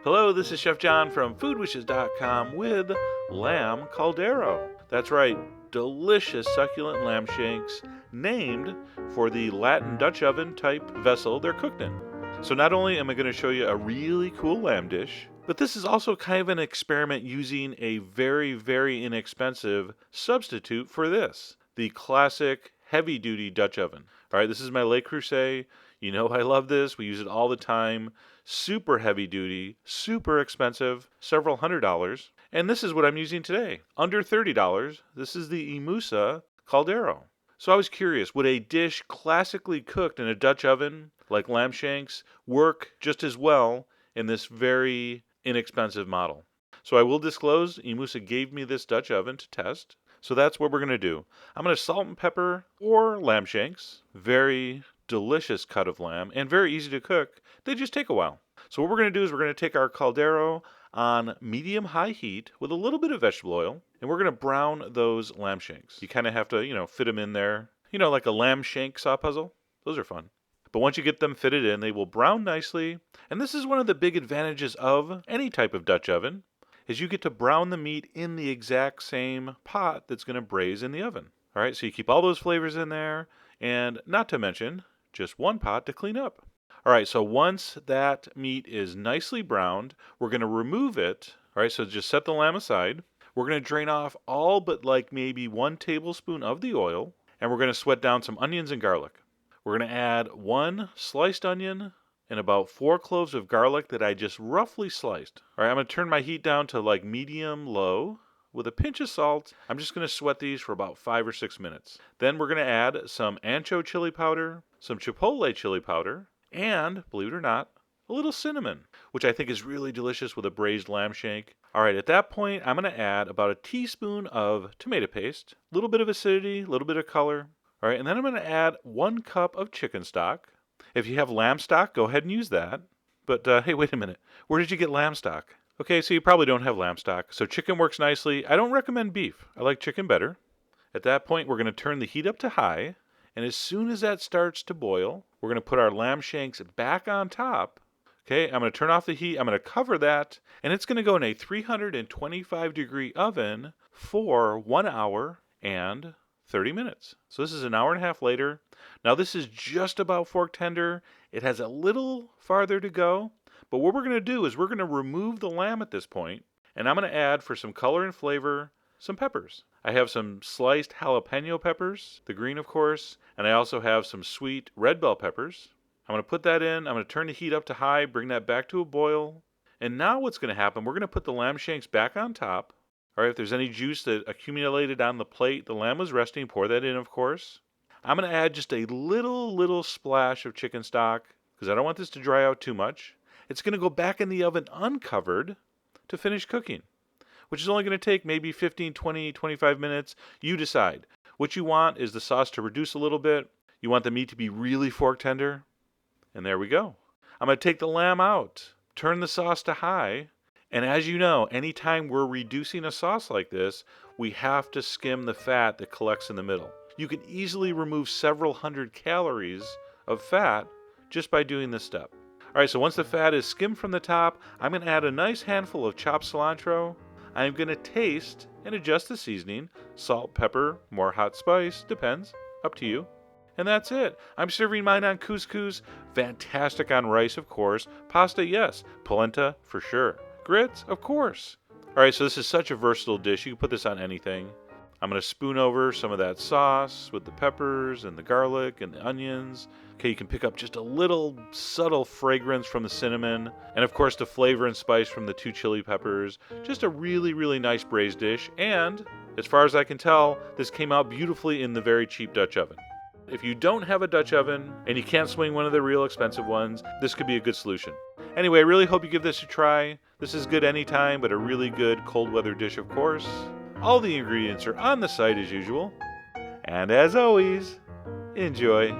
Hello, this is Chef John from foodwishes.com with lamb Caldero. That's right, delicious succulent lamb shanks named for the Latin Dutch oven type vessel they're cooked in. So not only am I going to show you a really cool lamb dish, but this is also kind of an experiment using a very inexpensive substitute for this, the classic heavy-duty Dutch oven. All right, this is my Le Creuset. You know I love this. We use it all the time. Super heavy duty, super expensive, several $100s. And this is what I'm using today. Under $30. This is the Imusa Caldero. So I was curious, would a dish classically cooked in a Dutch oven, like lamb shanks, work just as well in this very inexpensive model? So I will disclose, Imusa gave me this Dutch oven to test. So that's what we're going to do. I'm going to salt and pepper or lamb shanks. Very delicious cut of lamb and very easy to cook. They just take a while. So what we're going to do is we're going to take our Caldero on medium-high heat with a little bit of vegetable oil, and we're going to brown those lamb shanks. You kind of have to, fit them in there, like a lamb shank saw puzzle. Those are fun. But once you get them fitted in, they will brown nicely. And this is one of the big advantages of any type of Dutch oven, is you get to brown the meat in the exact same pot that's going to braise in the oven. All right, so you keep all those flavors in there, and not to mention, just one pot to clean up. All right, so once that meat is nicely browned, we're going to remove it. All right, so just set the lamb aside. We're going to drain off all but maybe 1 tablespoon of the oil, and we're going to sweat down some onions and garlic. We're going to add 1 sliced onion and about 4 cloves of garlic that I just roughly sliced. All right, I'm going to turn my heat down to medium-low. With a pinch of salt, I'm just going to sweat these for about 5 or 6 minutes. Then we're going to add some ancho chili powder, some chipotle chili powder, and, believe it or not, a little cinnamon, which I think is really delicious with a braised lamb shank. All right, at that point, I'm going to add about a teaspoon of tomato paste, a little bit of acidity, a little bit of color. All right, and then I'm going to add 1 cup of chicken stock. If you have lamb stock, go ahead and use that. But hey, wait a minute. Where did you get lamb stock? Okay, so you probably don't have lamb stock. So chicken works nicely. I don't recommend beef. I like chicken better. At that point, we're going to turn the heat up to high. And as soon as that starts to boil, we're going to put our lamb shanks back on top. Okay, I'm going to turn off the heat. I'm going to cover that. And it's going to go in a 325-degree oven for 1 hour and 30 minutes. So this is an hour and a half later. Now this is just about fork tender. It has a little farther to go. But what we're going to do is we're going to remove the lamb at this point, and I'm going to add, for some color and flavor, some peppers. I have some sliced jalapeno peppers, the green of course, and I also have some sweet red bell peppers. I'm going to put that in. I'm going to turn the heat up to high, bring that back to a boil. And now what's going to happen, we're going to put the lamb shanks back on top. All right, if there's any juice that accumulated on the plate, the lamb was resting, pour that in, of course. I'm going to add just a little splash of chicken stock, because I don't want this to dry out too much. It's going to go back in the oven uncovered to finish cooking, which is only going to take maybe 15, 20, 25 minutes. You decide. What you want is the sauce to reduce a little bit. You want the meat to be really fork tender. And there we go. I'm going to take the lamb out, turn the sauce to high. And as you know, anytime we're reducing a sauce like this, we have to skim the fat that collects in the middle. You can easily remove several hundred calories of fat just by doing this step. All right, so once the fat is skimmed from the top, I'm going to add a nice handful of chopped cilantro. I'm going to taste and adjust the seasoning. Salt, pepper, more hot spice, depends. Up to you. And that's it. I'm serving mine on couscous. Fantastic on rice, of course. Pasta, yes. Polenta, for sure. Grits, of course. All right, so this is such a versatile dish. You can put this on anything. I'm going to spoon over some of that sauce with the peppers and the garlic and the onions. Okay, you can pick up just a little subtle fragrance from the cinnamon. And of course the flavor and spice from the 2 chili peppers. Just a really nice braised dish. And as far as I can tell, this came out beautifully in the very cheap Dutch oven. If you don't have a Dutch oven and you can't swing one of the real expensive ones, this could be a good solution. Anyway, I really hope you give this a try. This is good anytime, but a really good cold weather dish, of course. All the ingredients are on the site as usual. And as always, enjoy.